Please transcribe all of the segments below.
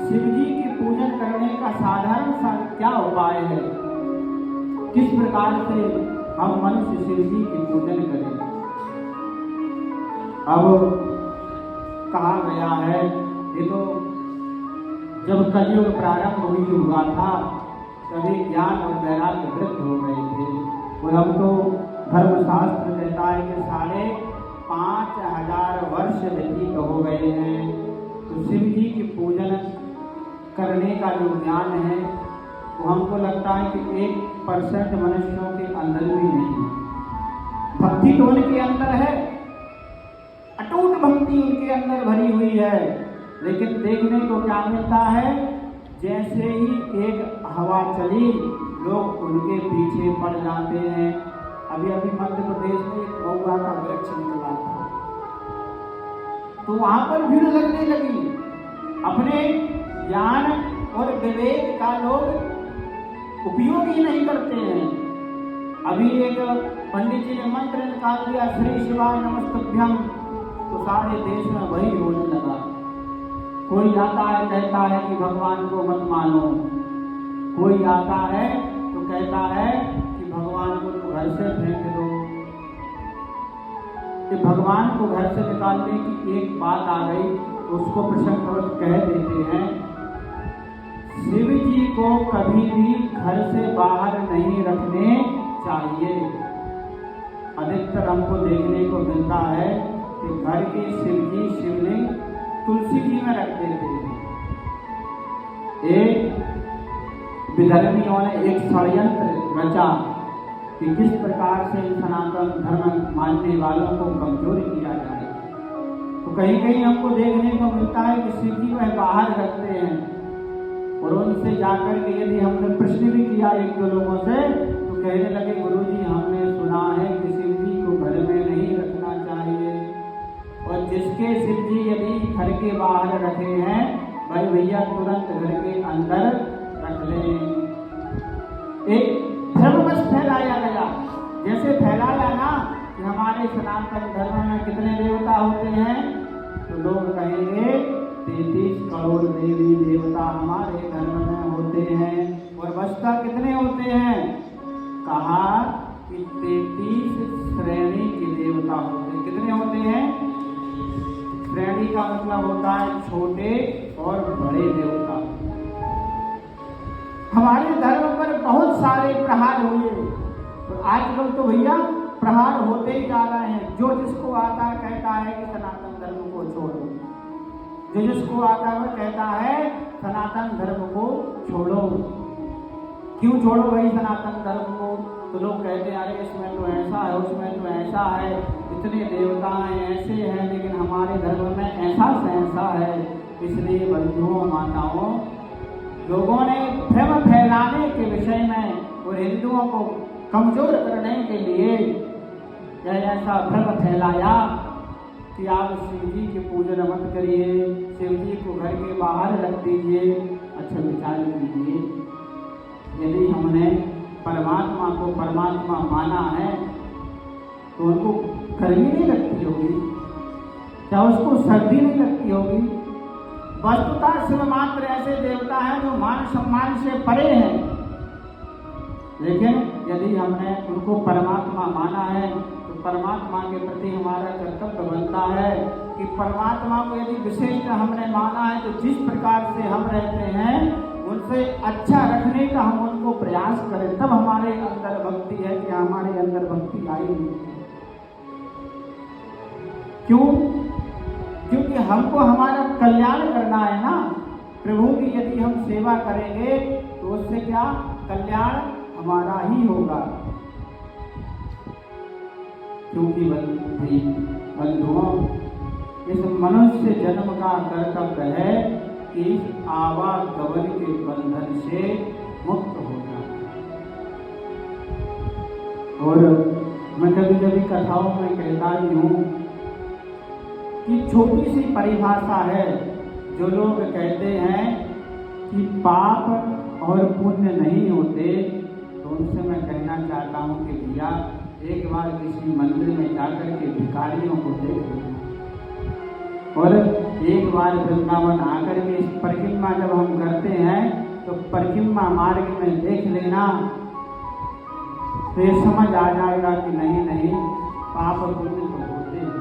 शिव जी की पूजन करने का साधारण सा क्या उपाय है, किस प्रकार से हम मनुष्य शिव जी की पूजन करें। अब कहा गया है, ये तो जब कलयुग प्रारंभ हुआ था तभी ज्ञान और वैराग्य वृद्ध हो गए थे। और अब तो धर्मशास्त्र कहता है कि 5,500 वर्ष व्यतीत हो गए हैं। तो शिव जी की पूजन करने का जो ज्ञान है वो हमको लगता है कि 1% मनुष्यों के अंदर भी नहीं है। भक्ति तो उनके अंदर है, अटूट भक्ति उनके अंदर भरी हुई है, लेकिन देखने को क्या मिलता है, जैसे ही एक हवा चली लोग उनके पीछे पड़ जाते हैं। अभी मध्य प्रदेश में एक महुआ का वृक्ष निकला था, तो वहां पर भीड़ लगने लगी। अपने ज्ञान और विवेक का लोग उपयोग ही नहीं करते हैं। अभी एक पंडित जी ने मंत्र निकाल दिया, श्री शिवाय नमस्तुभ्यं, तो सारे देश में वही होने लगा। कोई आता है कहता है कि भगवान को मत मानो, कोई आता है तो कहता है कि भगवान को तो घर से फेंक दो। कि भगवान को घर से निकालने की एक बात आ गई तो उसको प्रसंगवश कह देते हैं, शिव जी को कभी भी घर से बाहर नहीं रखने चाहिए। अधिकतर हमको देखने को मिलता है कि घर के शिव जी शिवलिंग तुलसी जी में रख देते हैं। एक विधर्मियों ने एक षड्यंत्र रचा कि किस प्रकार से सनातन धर्म मानने वालों को कमजोर किया जाए। तो कहीं कहीं हमको देखने को मिलता है कि शिव जी को बाहर रखते हैं, और उनसे जाकर के यदि हमने प्रश्न भी किया एक दो लोगों से तो कहने लगे, गुरुजी हमने सुना है कि शिव जी को घर में नहीं रखना चाहिए, और जिसके शिव जी यदि घर के बाहर रखे हैं भाई भैया तुरंत घर के अंदर रख लें। एक धर्म बस फैलाया गया, जैसे फैलाया ना कि हमारे सनातन धर्म में कितने देवता होते हैं, तो लोग कहेंगे 33 करोड़ देवी देवता हमारे धर्म में होते हैं। और बसता कितने होते हैं, कहा कि 33 श्रेणी के देवता होते हैं। कितने होते हैं, श्रेणी का मतलब होता है छोटे और बड़े देवता। हमारे धर्म पर बहुत सारे प्रहार हुए, तो आजकल तो भैया प्रहार होते ही जा रहे हैं। जो जिसको आता है कहता है कि सनातन धर्म को छोड़ो, जो जिसको आता है वह कहता है सनातन धर्म को छोड़ो। क्यों छोड़ो भाई सनातन धर्म को, तो लोग कहते हैं अरे इसमें तो ऐसा है, उसमें तो ऐसा है, इतने देवता हैं, ऐसे हैं, लेकिन हमारे धर्म में ऐसा सहसा है। इसलिए बंधुओं माताओं, लोगों ने भ्रम फैलाने के विषय में और हिंदुओं को कमजोर करने के लिए ऐसा भ्रम फैलाया कि आप शिव जी की पूजन मत करिए, शिव जी को घर के बाहर रख दीजिए। अच्छा विचार कीजिए, यदि हमने परमात्मा को परमात्मा माना है तो उनको गर्मी नहीं लगती होगी, क्या उसको सर्दी नहीं लगती होगी। वस्तुतः शिव मात्र ऐसे देवता हैं जो मान सम्मान से परे हैं, लेकिन यदि हमने उनको परमात्मा माना है तो परमात्मा के प्रति हमारा कर्तव्य बनता है कि परमात्मा को यदि विशेष हमने माना है तो जिस प्रकार से हम रहते हैं उनसे अच्छा रखने का हम उनको प्रयास करें, तब हमारे अंदर भक्ति है कि हमारे अंदर भक्ति आई नहीं। क्यों? क्योंकि हमको हमारा कल्याण करना है ना। प्रभु की यदि हम सेवा करेंगे तो उससे क्या कल्याण हमारा ही होगा। क्योंकि बंधुओं, इस मनुष्य जन्म का कर्तव्य है कि इस आवागमन के बंधन से मुक्त हो जाए। और मैं कभी कभी कथाओं में कहता ही हूँ कि छोटी सी परिभाषा है, जो लोग कहते हैं कि पाप और पुण्य नहीं होते, तो उनसे मैं कहना चाहता हूँ कि भैया एक बार किसी मंदिर में जाकर के भिखारियों को देख लेना, और एक बार वृंदावन आकर के इस परिक्रमा जब हम परिक्रमा मार्ग में देख लेना तो ये समझ आ जाएगा कि नहीं पाप पुण्य तो होते हैं।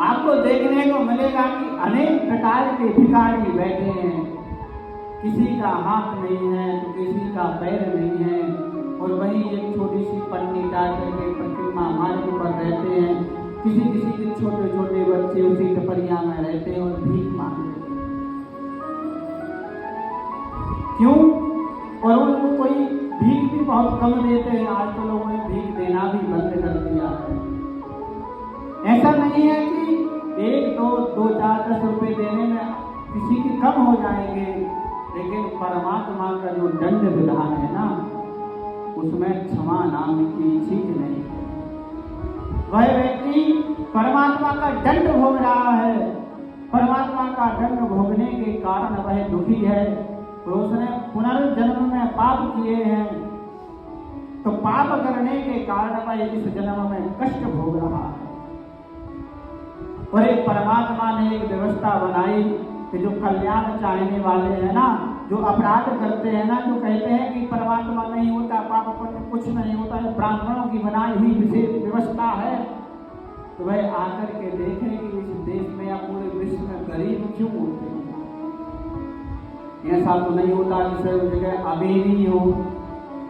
आपको देखने को मिलेगा कि अनेक प्रकार के भिखारी बैठे हैं, किसी का हाथ नहीं है तो किसी का पैर नहीं है, और वही एक छोटी सी पन्नी डाल करके परिक्रमा मार्ग पर रहते हैं। किसी के छोटे छोटे बच्चे उसी टपरिया में रहते हैं और भीख मांगते हैं। क्यों? और उनको कोई भीख भी बहुत कम देते हैं। आज तो लोगों ने भीख देना भी बंद कर दिया है। ऐसा नहीं है कि 1, 2, 4, 10 रुपए देने में किसी के कम हो जाएंगे, लेकिन परमात्मा का जो दंड विधान है ना, उसमें क्षमा नाम की चीज नहीं। वह व्यक्ति परमात्मा का दंड भोग रहा है, परमात्मा का दंड भोगने के कारण वह दुखी है, तो उसने पुनर्जन्म में पाप किए हैं, तो पाप करने के कारण वह इस जन्म में कष्ट भोग रहा है। और एक परमात्मा ने एक व्यवस्था बनाई कि जो कल्याण चाहने वाले हैं ना, जो अपराध करते हैं ना, जो कहते हैं कि परमात्मा नहीं होता, पाप पुण्य कुछ नहीं होता, है ब्राह्मणों की बनाई हुई विशेष व्यवस्था है, तो वह आकर के देखें कि इस देश में या पूरे विश्व में गरीब क्यों होते हैं। ऐसा तो नहीं होता कि सब जगह अमीरी हो।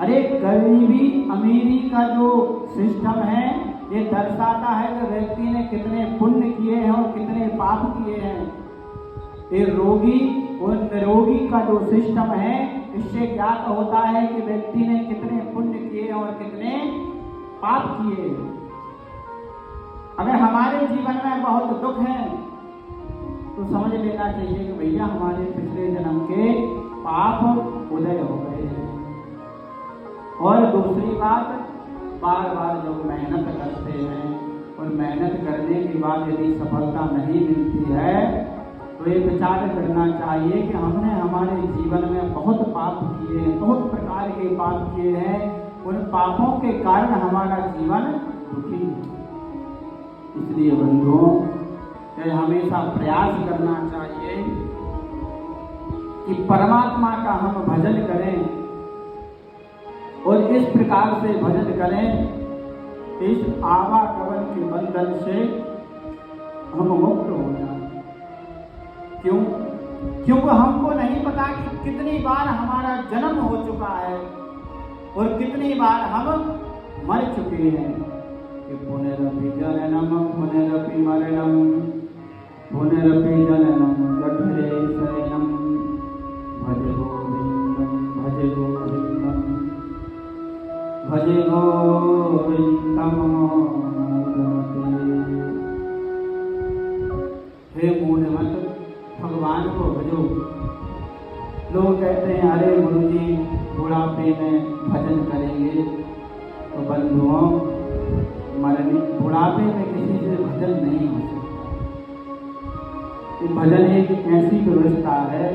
अरे गरीबी अमीरी का जो सिस्टम है, ये दर्शाता है कि व्यक्ति ने कितने पुण्य किए हैं और कितने पाप किए हैं। ये रोगी और निरोगी का जो सिस्टम है, इससे ज्ञात होता है कि व्यक्ति ने कितने पुण्य किए और कितने पाप किए। अगर हमारे जीवन में बहुत दुख है तो समझ लेना चाहिए कि भैया हमारे पिछले जन्म के पाप उदय हो गए हैं। और दूसरी बात, बार बार जब मेहनत करते हैं और मेहनत करने के बाद यदि सफलता नहीं मिलती है, तो ये विचार करना चाहिए कि हमने हमारे जीवन में बहुत पाप किए हैं, बहुत प्रकार के पाप किए हैं, उन पापों के कारण हमारा जीवन दुखी है। इसलिए बंधुओं, हमेशा प्रयास करना चाहिए कि परमात्मा का हम भजन करें, और इस प्रकार से भजन करें कि इस आवागमन के बंधन से हम मुक्त हो जाएं। क्यों? क्योंकि हमको नहीं पता कि कितनी बार हमारा जन्म हो चुका है और कितनी बार हम मर चुके हैं। पुनरपि जननम पुनरपि मरणम पुनरपि जननम जठरे शयनम भज गोविंदम भज गोविंदम भज गोविंदम। हे मूढ़मत, भगवान को भजो। लोग कहते हैं अरे गुरुजी बुढ़ापे में भजन करेंगे, तो बंधुओं मरने बुढ़ापे में किसी से भजन नहीं हो सकता। भजन एक ऐसी व्यवस्था है,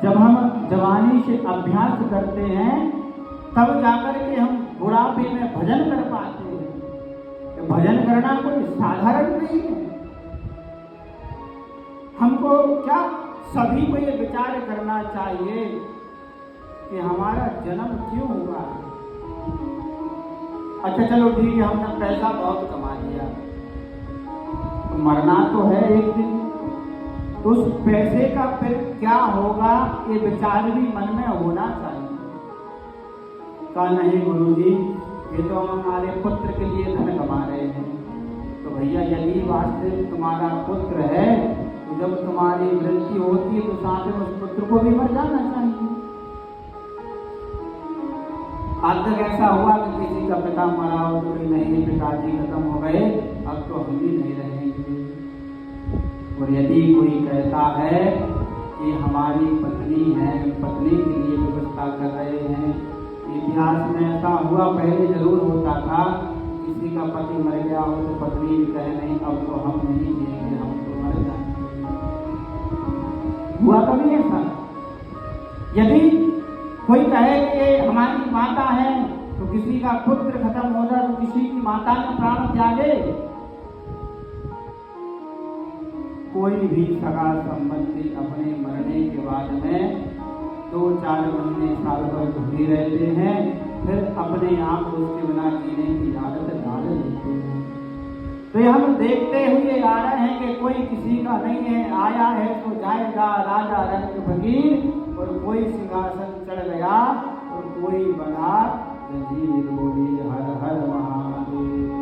जब हम जवानी से अभ्यास करते हैं तब जाकर के हम बुढ़ापे में भजन कर पाते हैं। भजन करना कोई साधारण नहीं है। हमको क्या, सभी को ये विचार करना चाहिए कि हमारा जन्म क्यों हुआ। अच्छा चलो ठीक है, हमने पैसा बहुत कमा लिया, तो मरना तो है एक दिन, तो उस पैसे का फिर क्या होगा, ये विचार भी मन में होना चाहिए। कहा नहीं गुरुजी, ये तो हम हमारे पुत्र के लिए धन कमा रहे हैं। तो भैया यदि वास्तव तुम्हारा पुत्र है, तो जब तुम्हारी मृत्यु होती है तो साथ में उस पुत्र को भी मर जाना चाहिए। आज तक ऐसा हुआ कि किसी का पिता मरा हो तो नहीं, पिताजी खत्म हो गए, अब तो हम भी नहीं रहेंगे। और यदि कोई कहता है कि हमारी पत्नी है, पत्नी के लिए व्यवस्था कर रहे हैं, इतिहास में ऐसा हुआ, पहले जरूर होता था, किसी का पति मर गया हो तो पत्नी भी कहे नहीं अब तो हम नहीं जिएंगे, हम तो मर जाएंगे। हुआ कभी ऐसा? यदि कोई कहे कि हमारी माता है, तो किसी का पुत्र खत्म हो जाए तो किसी की माता ने प्राण त्यागे। कोई भी सगा संबंधी अपने मरने के बाद में 2-4 महीने साल भर भूखे रहते हैं, फिर अपने आप उसके बिना जीने की आदत डाल लेते हैं। तो ये हम देखते हुए आ रहे हैं कि कोई किसी का नहीं है, आया है तो जाएगा राजा रंग फकीर, और कोई सिंहासन चढ़ गया और कोई बना जंजीर। बोली हर हर महादेव।